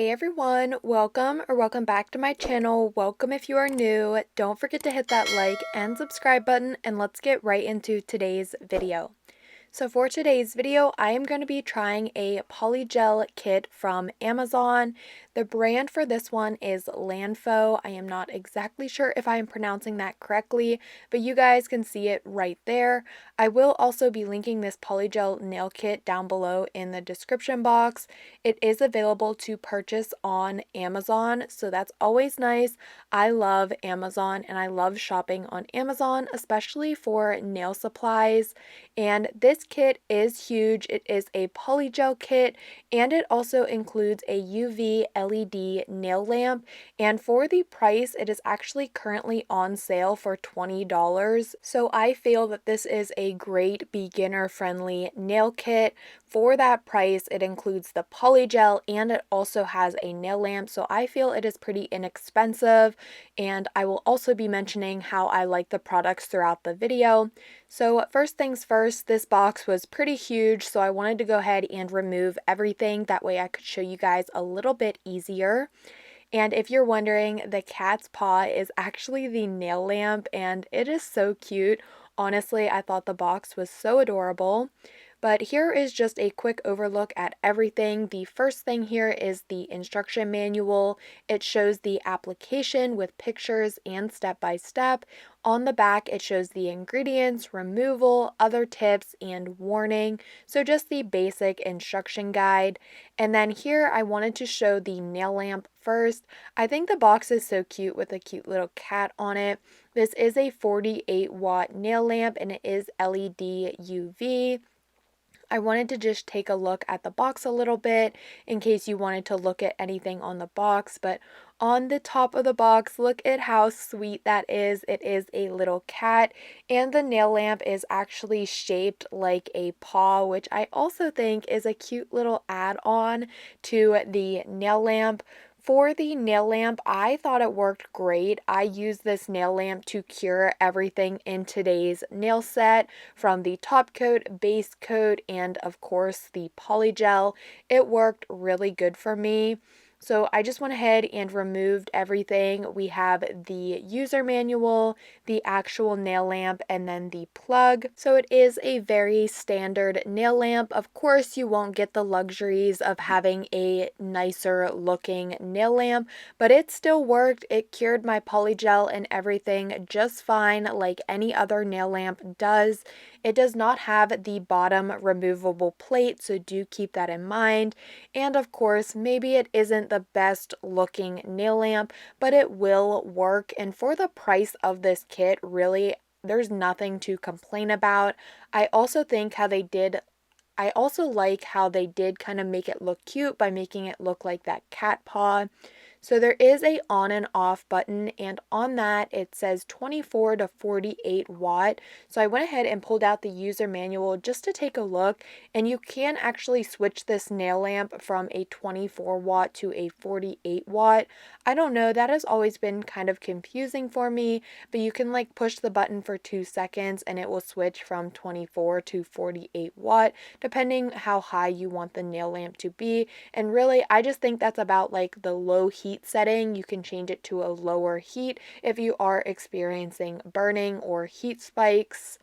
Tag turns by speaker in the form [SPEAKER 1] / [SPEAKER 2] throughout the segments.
[SPEAKER 1] Hey everyone, welcome back to my channel. Welcome if you are new. Don't forget to hit that like and subscribe button, and let's get right into today's video. So for today's video, I am going to be trying a Polygel kit from Amazon. The brand for this one is Landfo. I am not exactly sure if I am pronouncing that correctly, but you guys can see it right there. I will also be linking this Polygel nail kit down below in the description box. It is available to purchase on Amazon, so that's always nice. I love Amazon and I love shopping on Amazon, especially for nail supplies. And this kit is huge. It is a polygel kit, and it also includes a UV LED nail lamp. And for the price, it is actually currently on sale for $20. So I feel that this is a great beginner-friendly nail kit. For that price, it includes the polygel and it also has a nail lamp. So I feel it is pretty inexpensive, and I will also be mentioning how I like the products throughout the video. So first things first, this box was pretty huge, so I wanted to go ahead and remove everything. That way I could show you guys a little bit easier. And if you're wondering, the cat's paw is actually the nail lamp, and it is so cute. Honestly, I thought the box was so adorable. But here is just a quick overlook at everything. The first thing here is the instruction manual. It shows the application with pictures and step-by-step. On the back, it shows the ingredients, removal, other tips, and warning. So just the basic instruction guide. And then here I wanted to show the nail lamp first. I think the box is so cute with a cute little cat on it. This is a 48-watt nail lamp and it is LED UV. I wanted to just take a look at the box a little bit in case you wanted to look at anything on the box, but on the top of the box, look at how sweet that is. It is a little cat, and the nail lamp is actually shaped like a paw, which I also think is a cute little add-on to the nail lamp. For the nail lamp, I thought it worked great. I used this nail lamp to cure everything in today's nail set, from the top coat, base coat, and of course the polygel. It worked really good for me. So I just went ahead and removed everything. We have the user manual, the actual nail lamp, and then the plug. So it is a very standard nail lamp. Of course, you won't get the luxuries of having a nicer looking nail lamp, but it still worked. It cured my polygel and everything just fine, like any other nail lamp does. It does not have the bottom removable plate, so do keep that in mind. And of course, maybe it isn't the best looking nail lamp, but it will work. And for the price of this kit, really, there's nothing to complain about. I also like how they did kind of make it look cute by making it look like that cat paw. So there is a on and off button, and on that it says 24 to 48 watt. So I went ahead and pulled out the user manual just to take a look, and you can actually switch this nail lamp from a 24 watt to a 48 watt. I don't know, that has always been kind of confusing for me, but you can like push the button for 2 seconds and it will switch from 24 to 48 watt depending how high you want the nail lamp to be. And really, I just think that's about like the low heat setting. You can change it to a lower heat if you are experiencing burning or heat spikes.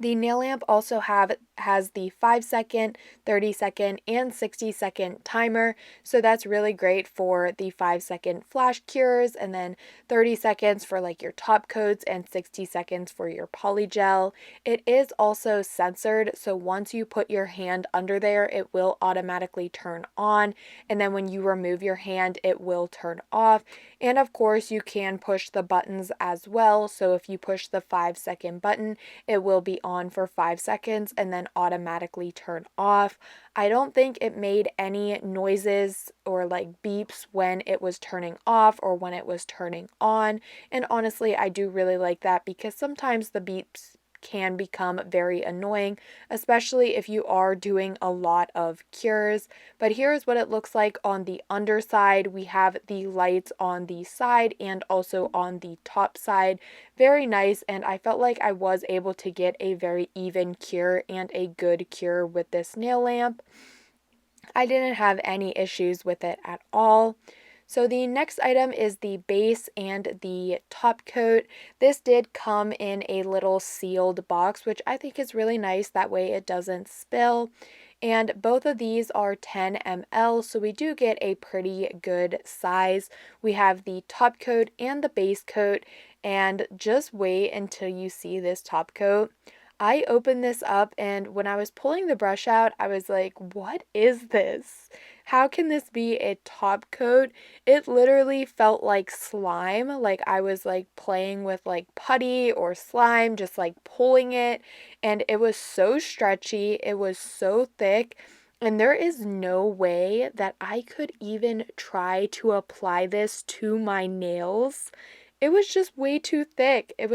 [SPEAKER 1] The nail lamp also has the 5-second, 30-second, and 60-second timer, so that's really great for the 5-second flash cures, and then 30 seconds for like your top coats and 60 seconds for your polygel. It is also sensored, so once you put your hand under there, it will automatically turn on, and then when you remove your hand, it will turn off. And of course, you can push the buttons as well, so if you push the 5-second button, it will be on for 5 seconds and then automatically turn off. I don't think it made any noises or like beeps when it was turning off or when it was turning on. And honestly, I do really like that because sometimes the beeps can become very annoying, especially if you are doing a lot of cures. But here's what it looks like on the underside. We have the lights on the side and also on the top side. Very nice, and I felt like I was able to get a very even cure and a good cure with this nail lamp. I didn't have any issues with it at all. So the next item is the base and the top coat. This did come in a little sealed box, which I think is really nice. That way it doesn't spill. And both of these are 10 ml, so we do get a pretty good size. We have the top coat and the base coat, and just wait until you see this top coat. I opened this up, and when I was pulling the brush out, I was like, what is this? How can this be a top coat? It literally felt like slime, like I was like playing with like putty or slime, just like pulling it, and it was so stretchy, it was so thick, and there is no way that I could even try to apply this to my nails. It was just way too thick. It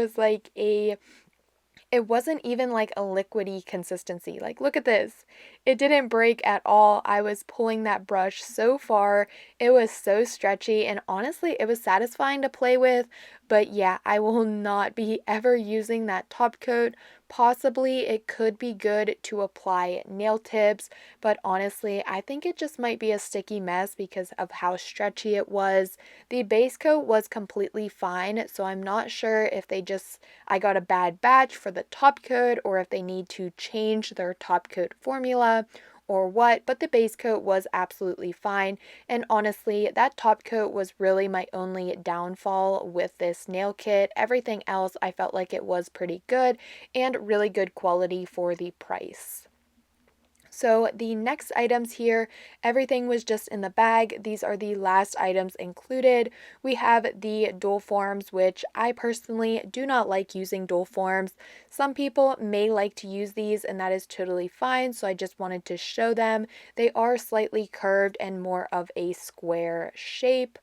[SPEAKER 1] wasn't even like a liquidy consistency. Like, look at this. It didn't break at all. I was pulling that brush so far. It was so stretchy, and honestly, it was satisfying to play with. But yeah, I will not be ever using that top coat. Possibly it could be good to apply nail tips, but honestly, I think it just might be a sticky mess because of how stretchy it was. The base coat was completely fine, so I'm not sure if I got a bad batch for the top coat or if they need to change their top coat formula or what, but the base coat was absolutely fine. And honestly, that top coat was really my only downfall with this nail kit. Everything else I felt like it was pretty good and really good quality for the price. So the next items here, everything was just in the bag. These are the last items included. We have the dual forms, which I personally do not like using dual forms. Some people may like to use these, and that is totally fine. So I just wanted to show them. They are slightly curved and more of a square shape.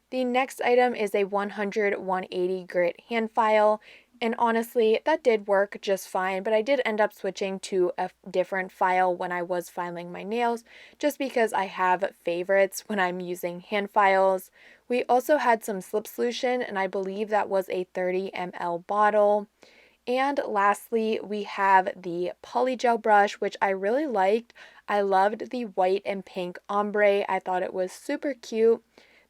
[SPEAKER 1] The next item is a 100-180 grit hand file. And honestly, that did work just fine, but I did end up switching to a different file when I was filing my nails, just because I have favorites when I'm using hand files. We also had some slip solution, and I believe that was a 30 ml bottle. And lastly, we have the Polygel brush, which I really liked. I loved the white and pink ombre. I thought it was super cute.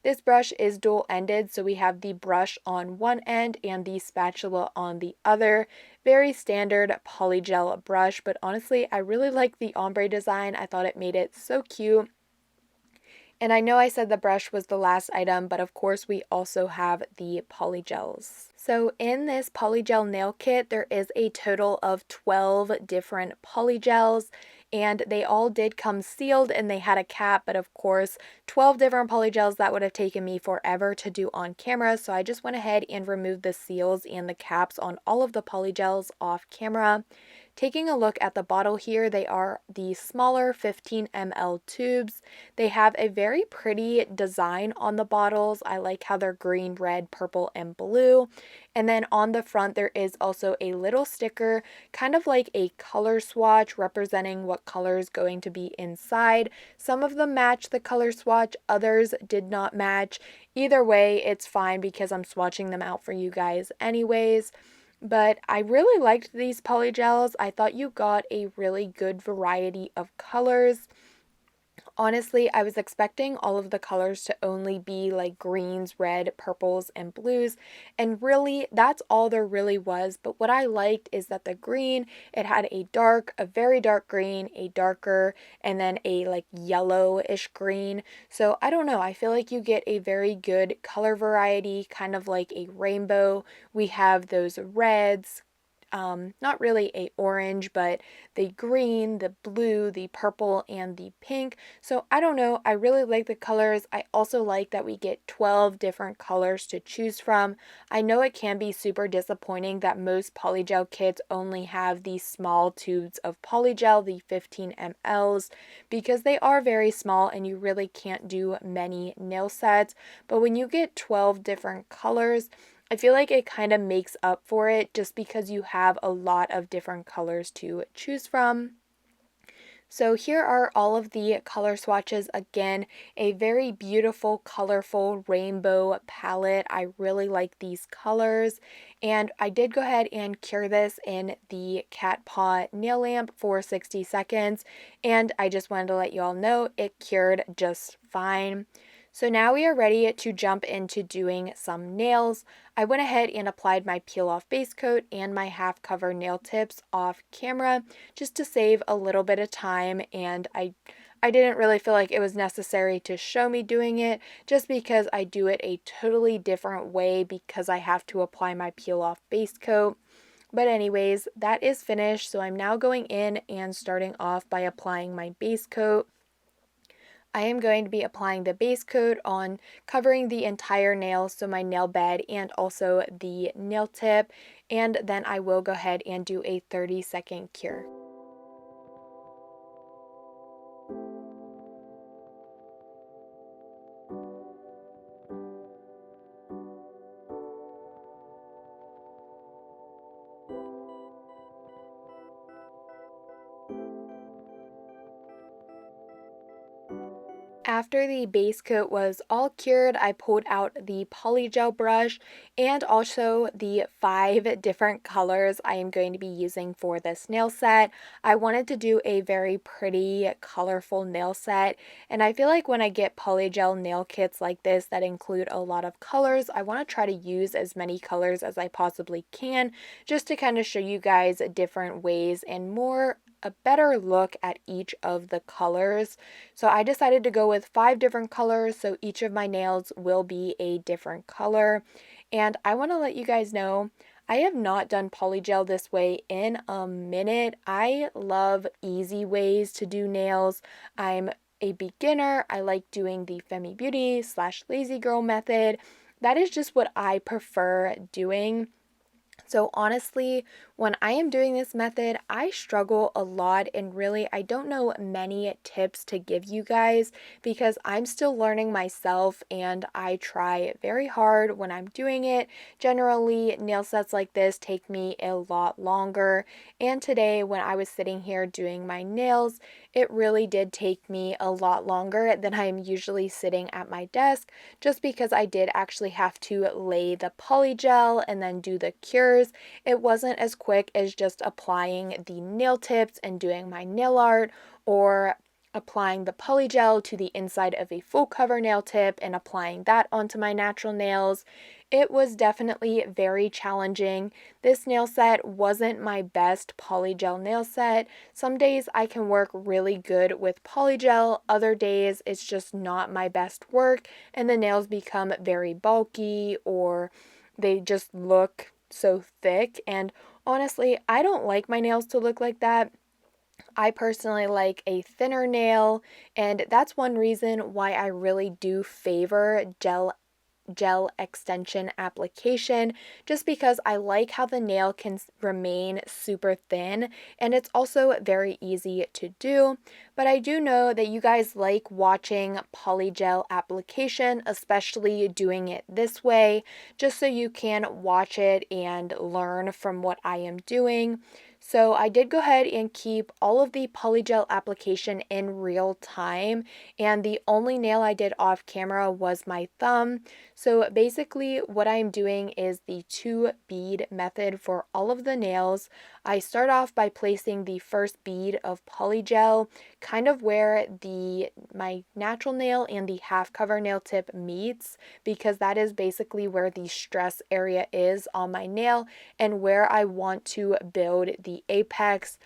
[SPEAKER 1] This brush is dual-ended, so we have the brush on one end and the spatula on the other. Very standard polygel brush, but honestly, I really like the ombre design. I thought it made it so cute. And I know I said the brush was the last item, but of course we also have the polygels. So in this polygel nail kit, there is a total of 12 different polygels, and they all did come sealed and they had a cap, but of course 12 different polygels, that would have taken me forever to do on camera, so I just went ahead and removed the seals and the caps on all of the polygels off camera. Taking a look at the bottle here, they are the smaller 15 ml tubes. They have a very pretty design on the bottles. I like how they're green, red, purple, and blue. And then on the front, there is also a little sticker, kind of like a color swatch representing what color is going to be inside. Some of them match the color swatch, others did not match. Either way, it's fine because I'm swatching them out for you guys anyways. But I really liked these polygels. I thought you got a really good variety of colors. Honestly, I was expecting all of the colors to only be like greens, red, purples, and blues, and really that's all there really was. But what I liked is that the green, it had a very dark green, a darker, and then a like yellowish green. So I don't know, I feel like you get a very good color variety, kind of like a rainbow. We have those reds, not really a orange, but the green, the blue, the purple, and the pink. So I don't know, I really like the colors. I also like that we get 12 different colors to choose from. I know it can be super disappointing that most polygel kits only have these small tubes of polygel, the 15 mLs, because they are very small and you really can't do many nail sets. But when you get 12 different colors, I feel like it kind of makes up for it just because you have a lot of different colors to choose from. So here are all of the color swatches. Again, a very beautiful, colorful rainbow palette. I really like these colors. And I did go ahead and cure this in the cat paw nail lamp for 60 seconds. And I just wanted to let you all know it cured just fine. So now we are ready to jump into doing some nails. I went ahead and applied my peel off base coat and my half cover nail tips off camera just to save a little bit of time, and I didn't really feel like it was necessary to show me doing it just because I do it a totally different way because I have to apply my peel off base coat. But anyways, that is finished, so I'm now going in and starting off by applying my base coat. I am going to be applying the base coat on covering the entire nail, so my nail bed and also the nail tip, and then I will go ahead and do a 30-second cure. After the base coat was all cured, I pulled out the Polygel brush and also the 5 different colors I am going to be using for this nail set. I wanted to do a very pretty, colorful nail set, and I feel like when I get Polygel nail kits like this that include a lot of colors, I want to try to use as many colors as I possibly can just to kind of show you guys different ways and a better look at each of the colors. So I decided to go with 5 different colors, so each of my nails will be a different color. And I want to let you guys know, I have not done Polygel this way in a minute. I love easy ways to do nails. I'm a beginner. I like doing the Femi Beauty / Lazy Girl method. That is just what I prefer doing. So honestly, when I am doing this method, I struggle a lot, and really I don't know many tips to give you guys because I'm still learning myself and I try very hard when I'm doing it. Generally, nail sets like this take me a lot longer, and today when I was sitting here doing my nails, it really did take me a lot longer than I'm usually sitting at my desk just because I did actually have to lay the polygel and then do the cures. It wasn't as quick as just applying the nail tips and doing my nail art or applying the polygel to the inside of a full cover nail tip and applying that onto my natural nails. It was definitely very challenging. This nail set wasn't my best polygel nail set. Some days I can work really good with polygel, other days it's just not my best work and the nails become very bulky or they just look so thick, and honestly, I don't like my nails to look like that. I personally like a thinner nail, and that's one reason why I really do favor gel extension application, just because I like how the nail can remain super thin and it's also very easy to do. But I do know that you guys like watching polygel application, especially doing it this way, just so you can watch it and learn from what I am doing. So I did go ahead and keep all of the polygel application in real time, and the only nail I did off camera was my thumb. So basically what I'm doing is the 2 bead method for all of the nails. I start off by placing the first bead of polygel kind of where my natural nail and the half cover nail tip meets, because that is basically where the stress area is on my nail and where I want to build the apex.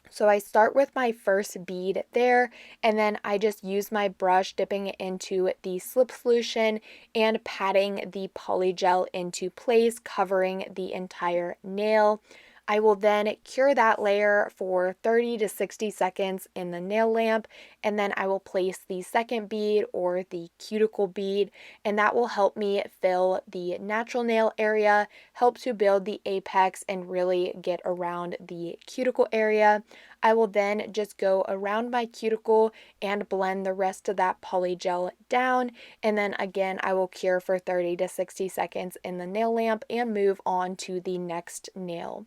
[SPEAKER 1] So I start with my first bead there, and then I just use my brush, dipping it into the slip solution and patting the polygel into place, covering the entire nail. I will then cure that layer for 30 to 60 seconds in the nail lamp, and then I will place the second bead or the cuticle bead, and that will help me fill the natural nail area, help to build the apex, and really get around the cuticle area. I will then just go around my cuticle and blend the rest of that polygel down, and then again I will cure for 30 to 60 seconds in the nail lamp and move on to the next nail.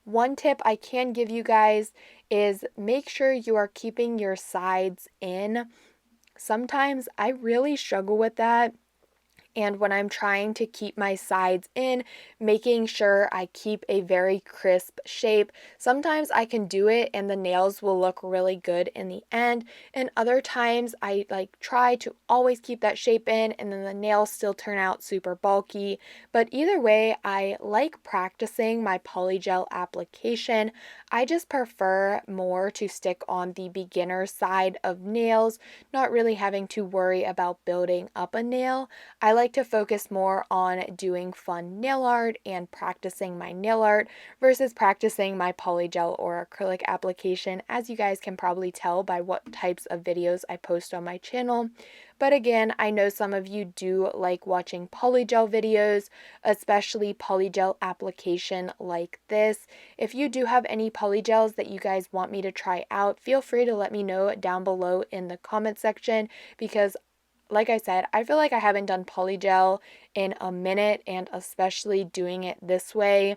[SPEAKER 1] One tip I can give you guys is make sure you are keeping your sides in. Sometimes I really struggle with that. And when I'm trying to keep my sides in, making sure I keep a very crisp shape, sometimes I can do it and the nails will look really good in the end. And other times I try to always keep that shape in and then the nails still turn out super bulky. But either way, I like practicing my polygel application. I just prefer more to stick on the beginner side of nails, not really having to worry about building up a nail. I like to focus more on doing fun nail art and practicing my nail art versus practicing my polygel or acrylic application, as you guys can probably tell by what types of videos I post on my channel. But again, I know some of you do like watching polygel videos, especially polygel application like this. If you do have any polygels that you guys want me to try out, feel free to let me know down below in the comment section, because like I said, I feel like I haven't done polygel in a minute, and especially doing it this way.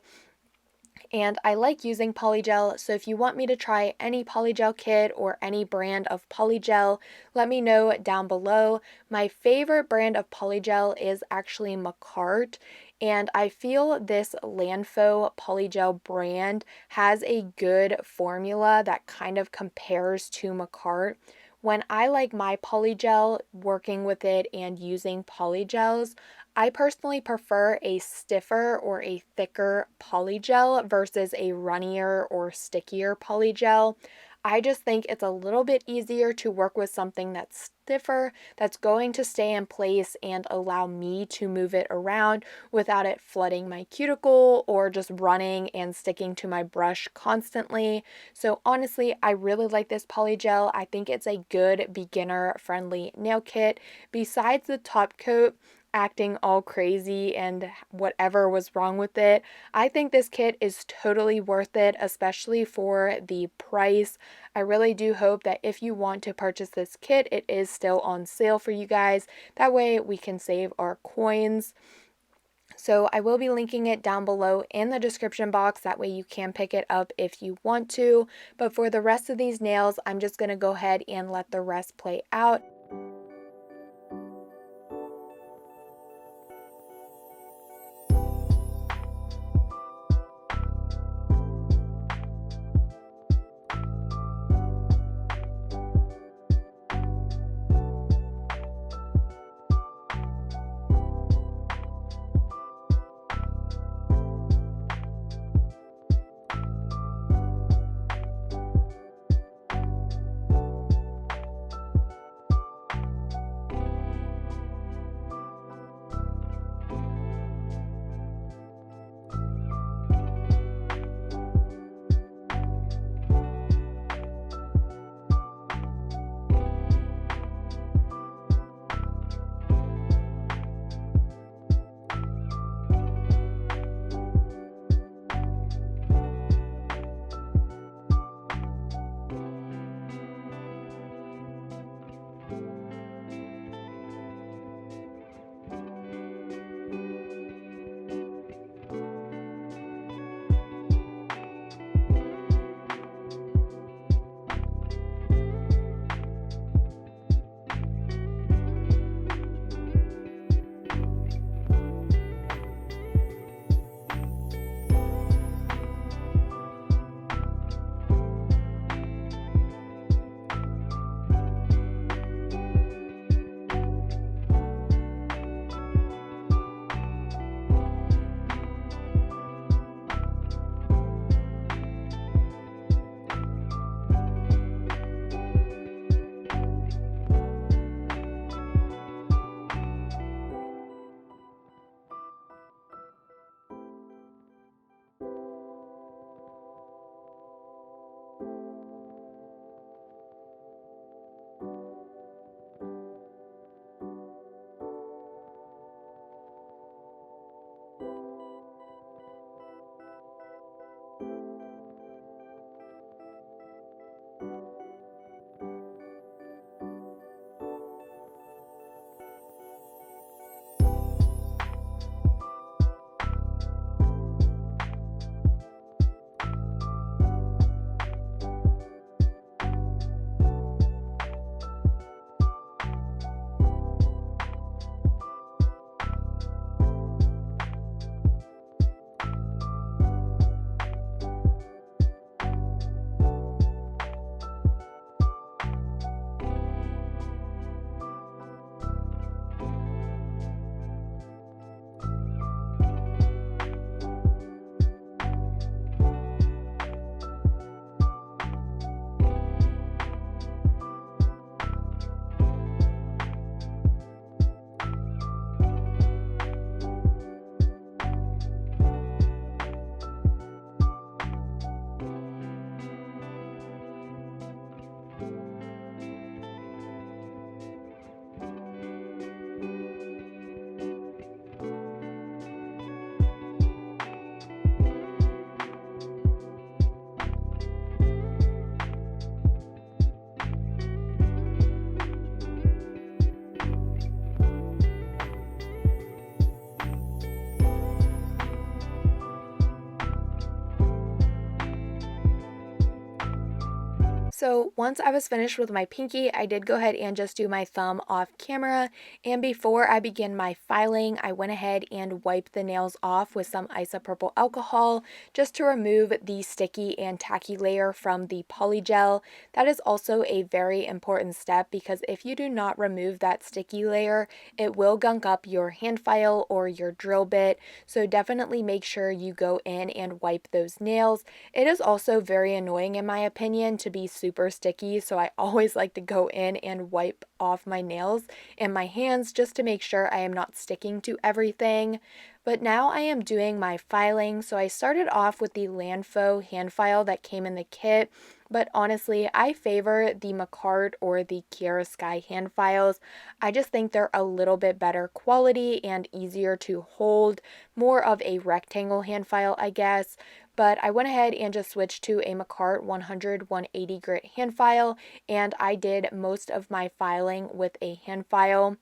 [SPEAKER 1] And I like using polygel, so if you want me to try any polygel kit or any brand of polygel, let me know down below. My favorite brand of polygel is actually Macart, and I feel this Landfo polygel brand has a good formula that kind of compares to Macart. When I like my polygel, working with it and using polygels, I personally prefer a stiffer or a thicker polygel versus a runnier or stickier polygel. I just think it's a little bit easier to work with something that's stiffer, that's going to stay in place and allow me to move it around without it flooding my cuticle or just running and sticking to my brush constantly. So honestly, I really like this polygel. I think it's a good beginner-friendly nail kit. Besides the top coat acting all crazy and whatever was wrong with it, I think this kit is totally worth it, especially for the price. I really do hope that if you want to purchase this kit, it is still on sale for you guys. That way we can save our coins. So I will be linking it down below in the description box. That way you can pick it up if you want to. But for the rest of these nails, I'm just going to go ahead and let the rest play out. So once I was finished with my pinky, I did go ahead and just do my thumb off camera, and before I begin my filing, I went ahead and wiped the nails off with some isopropyl alcohol just to remove the sticky and tacky layer from the polygel. That is also a very important step because if you do not remove that sticky layer, it will gunk up your hand file or your drill bit, so definitely make sure you go in and wipe those nails. It is also very annoying in my opinion to be super sticky, so I always like to go in and wipe off my nails and my hands just to make sure I am not sticking to everything. But now I am doing my filing, so I started off with the Landfo hand file that came in the kit, but honestly, I favor the Macart or the Kiara Sky hand files. I just think they're a little bit better quality and easier to hold, more of a rectangle hand file, I guess. But I went ahead and just switched to a Macart 100/180 grit hand file, and I did most of my filing with a hand file.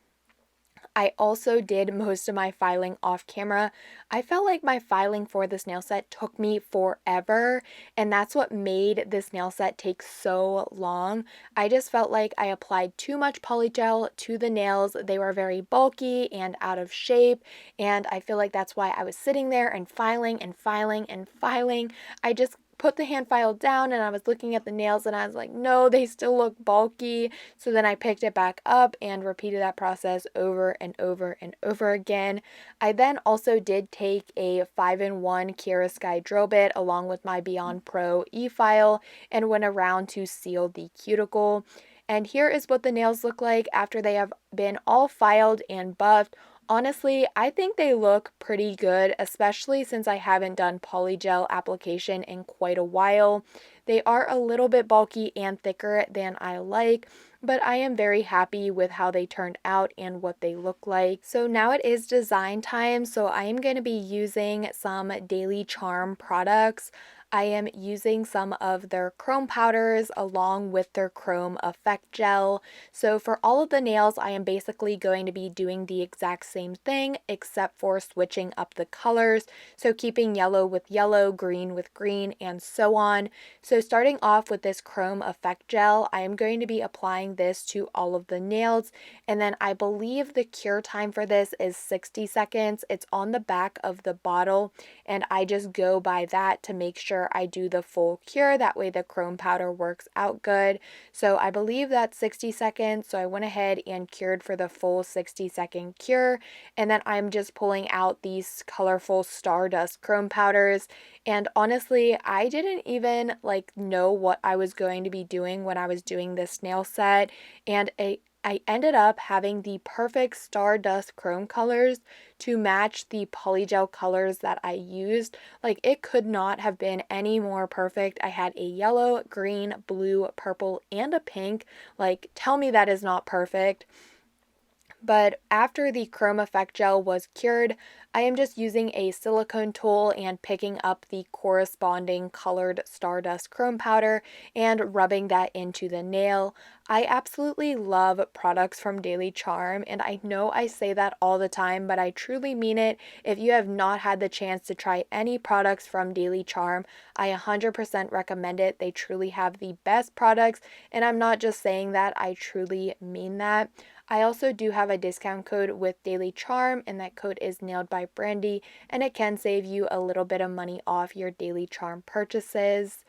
[SPEAKER 1] I also did most of my filing off camera. I felt like my filing for this nail set took me forever, and that's what made this nail set take so long. I just felt like I applied too much polygel to the nails. They were very bulky and out of shape, and I feel like that's why I was sitting there and filing and filing and filing. I just put the hand file down and I was looking at the nails and I was like, no, they still look bulky. So then I picked it back up and repeated that process over and over and over again. I then also did take a 5-in-1 Kiara Sky drill bit along with my Beyond Pro e-file and went around to seal the cuticle. And here is what the nails look like after they have been all filed and buffed. Honestly, I think they look pretty good, especially since I haven't done polygel application in quite a while. They are a little bit bulky and thicker than I like, but I am very happy with how they turned out and what they look like. So now it is design time, so I am going to be using some Daily Charm products. I am using some of their chrome powders along with their chrome effect gel. So for all of the nails, I am basically going to be doing the exact same thing except for switching up the colors. So keeping yellow with yellow, green with green, and so on. So starting off with this chrome effect gel, I am going to be applying this to all of the nails. And then I believe the cure time for this is 60 seconds. It's on the back of the bottle, and I just go by that to make sure I do the full cure. That way the chrome powder works out good. So I believe that's 60 seconds. So I went ahead and cured for the full 60-second cure. And then I'm just pulling out these colorful Stardust chrome powders. And honestly, I didn't even know what I was going to be doing when I was doing this nail set. And I ended up having the perfect Stardust chrome colors to match the polygel colors that I used. Like, it could not have been any more perfect. I had a yellow, green, blue, purple, and a pink. Like, tell me that is not perfect. But after the chrome effect gel was cured, I am just using a silicone tool and picking up the corresponding colored Stardust chrome powder and rubbing that into the nail. I absolutely love products from Daily Charm, and I know I say that all the time, but I truly mean it. If you have not had the chance to try any products from Daily Charm, I 100% recommend it. They truly have the best products, and I'm not just saying that, I truly mean that. I also do have a discount code with Daily Charm, and that code is NAILEDBYBRANDI, and it can save you a little bit of money off your Daily Charm purchases.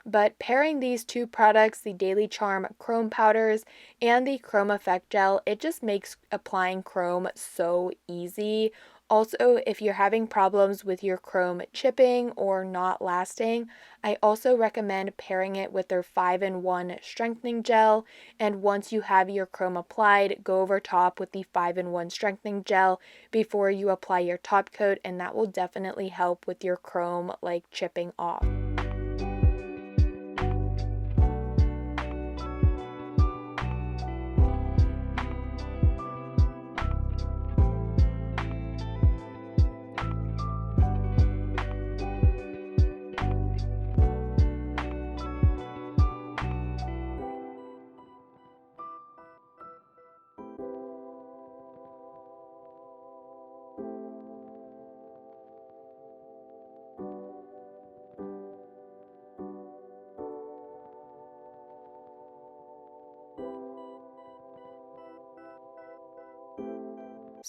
[SPEAKER 1] But pairing these two products, the Daily Charm chrome powders and the chrome effect gel, it just makes applying chrome so easy. Also, if you're having problems with your chrome chipping or not lasting, I also recommend pairing it with their 5-in-1 strengthening gel. And once you have your chrome applied, go over top with the 5-in-1 strengthening gel before you apply your top coat, and that will definitely help with your chrome chipping off.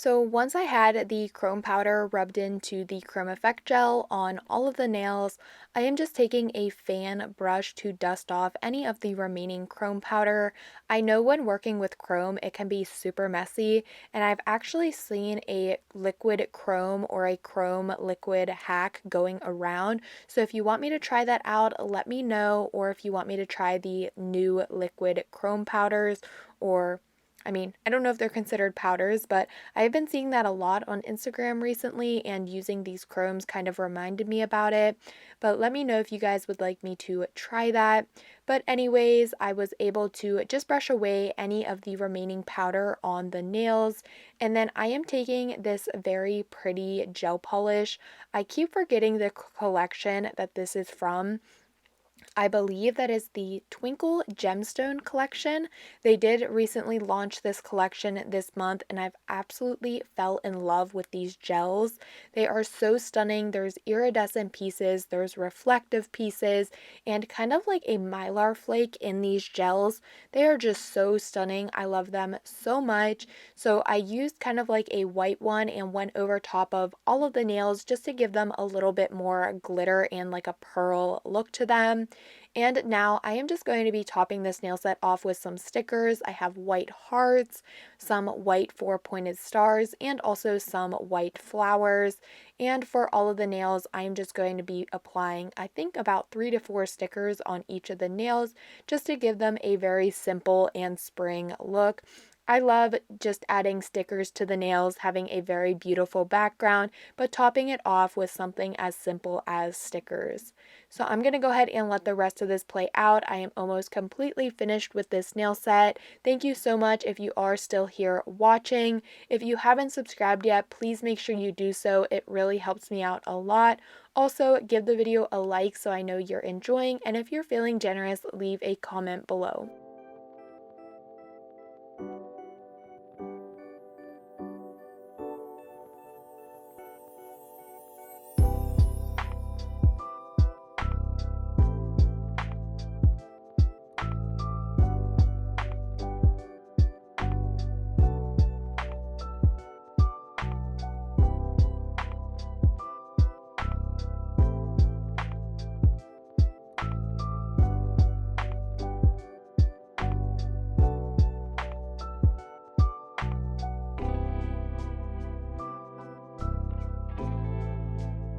[SPEAKER 1] So once I had the chrome powder rubbed into the chrome effect gel on all of the nails, I am just taking a fan brush to dust off any of the remaining chrome powder. I know when working with chrome it can be super messy, and I've actually seen a liquid chrome or a chrome liquid hack going around. So if you want me to try that out, let me know, or if you want me to try the new liquid chrome powders, or I don't know if they're considered powders, but I've been seeing that a lot on Instagram recently, and using these chromes kind of reminded me about it. But let me know if you guys would like me to try that. But anyways, I was able to just brush away any of the remaining powder on the nails. And then I am taking this very pretty gel polish. I keep forgetting the collection that this is from. I believe that is the Twinkle Gemstone collection. They did recently launch this collection this month, and I've absolutely fell in love with these gels. They are so stunning. There's iridescent pieces, there's reflective pieces, and kind of like a mylar flake in these gels. They are just so stunning. I love them so much. So I used kind of like a white one and went over top of all of the nails just to give them a little bit more glitter and like a pearl look to them. And now I am just going to be topping this nail set off with some stickers. I have white hearts, some white four-pointed stars, and also some white flowers. And for all of the nails, I am just going to be applying, I think, about 3 to 4 stickers on each of the nails just to give them a very simple and spring look. I love just adding stickers to the nails, having a very beautiful background, but topping it off with something as simple as stickers. So I'm going to go ahead and let the rest of this play out. I am almost completely finished with this nail set. Thank you so much if you are still here watching. If you haven't subscribed yet, please make sure you do so. It really helps me out a lot. Also, give the video a like so I know you're enjoying, and if you're feeling generous, leave a comment below.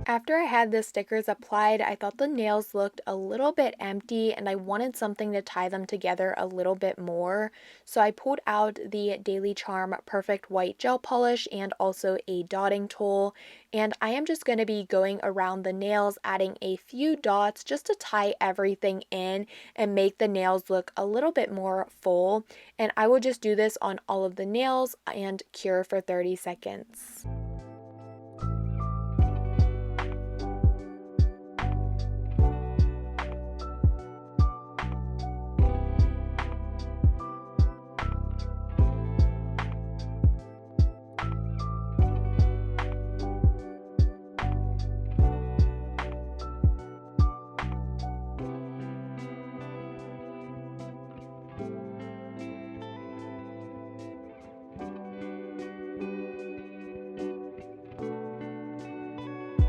[SPEAKER 1] After I had the stickers applied, I thought the nails looked a little bit empty and I wanted something to tie them together a little bit more. So I pulled out the Daily Charm Perfect White Gel Polish and also a dotting tool. And I am just going to be going around the nails, adding a few dots just to tie everything in and make the nails look a little bit more full. And I will just do this on all of the nails and cure for 30 seconds.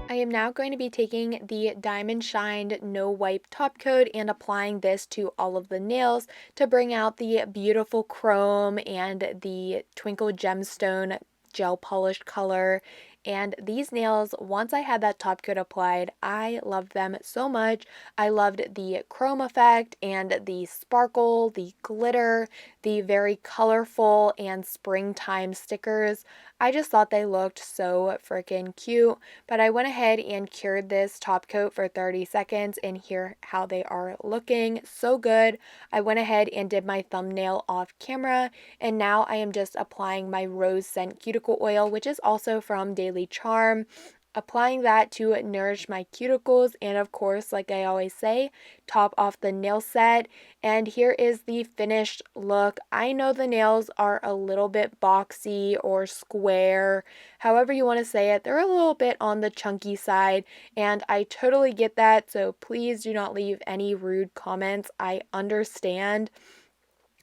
[SPEAKER 1] I am now going to be taking the Diamond Shined No Wipe top coat and applying this to all of the nails to bring out the beautiful chrome and the Twinkle Gemstone gel polished color. And these nails, once I had that top coat applied, I loved them so much. I loved the chrome effect and the sparkle, the glitter, the very colorful and springtime stickers. I just thought they looked so freaking cute. But I went ahead and cured this top coat for 30 seconds, and here how they are looking. So good. I went ahead and did my thumbnail off camera, and now I am just applying my rose scent cuticle oil, which is also from Daily Charm. Applying that to nourish my cuticles, and of course, like I always say, top off the nail set. And here is the finished look. I know the nails are a little bit boxy or square, however you want to say it. They're a little bit on the chunky side, and I totally get that, so please do not leave any rude comments. I understand.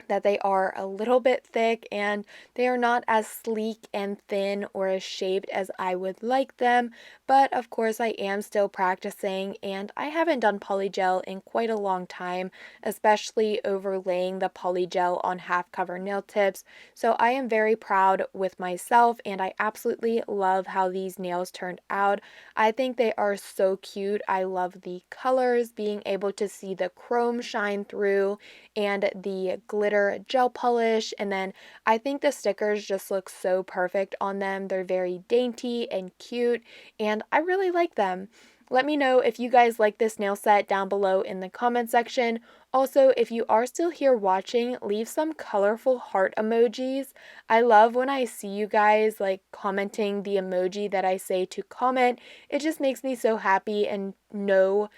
[SPEAKER 1] that they are a little bit thick and they are not as sleek and thin or as shaped as I would like them, but of course I am still practicing and I haven't done polygel in quite a long time, especially overlaying the polygel on half cover nail tips. So I am very proud with myself and I absolutely love how these nails turned out. I think they are so cute. I love the colors, being able to see the chrome shine through and the glitter gel polish, and then I think the stickers just look so perfect on them. They're very dainty and cute and I really like them. Let me know if you guys like this nail set down below in the comment section. Also, if you are still here watching, leave some colorful heart emojis. I love when I see you guys like commenting the emoji that I say to comment. It just makes me so happy and know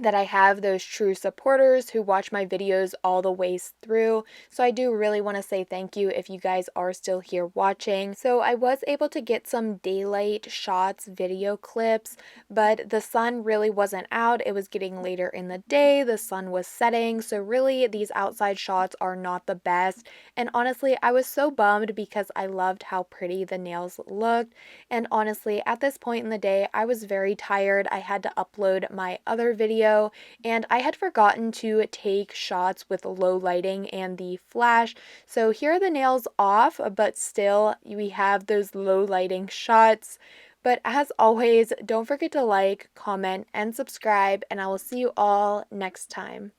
[SPEAKER 1] that I have those true supporters who watch my videos all the way through. So I do really want to say thank you if you guys are still here watching. So I was able to get some daylight shots, video clips, but the sun really wasn't out. It was getting later in the day, the sun was setting, so really these outside shots are not the best. And honestly, I was so bummed because I loved how pretty the nails looked. And honestly, at this point in the day, I was very tired. I had to upload my other video and I had forgotten to take shots with low lighting and the flash. So here are the nails off, but still we have those low lighting shots. But as always, don't forget to like, comment, and subscribe, and I will see you all next time.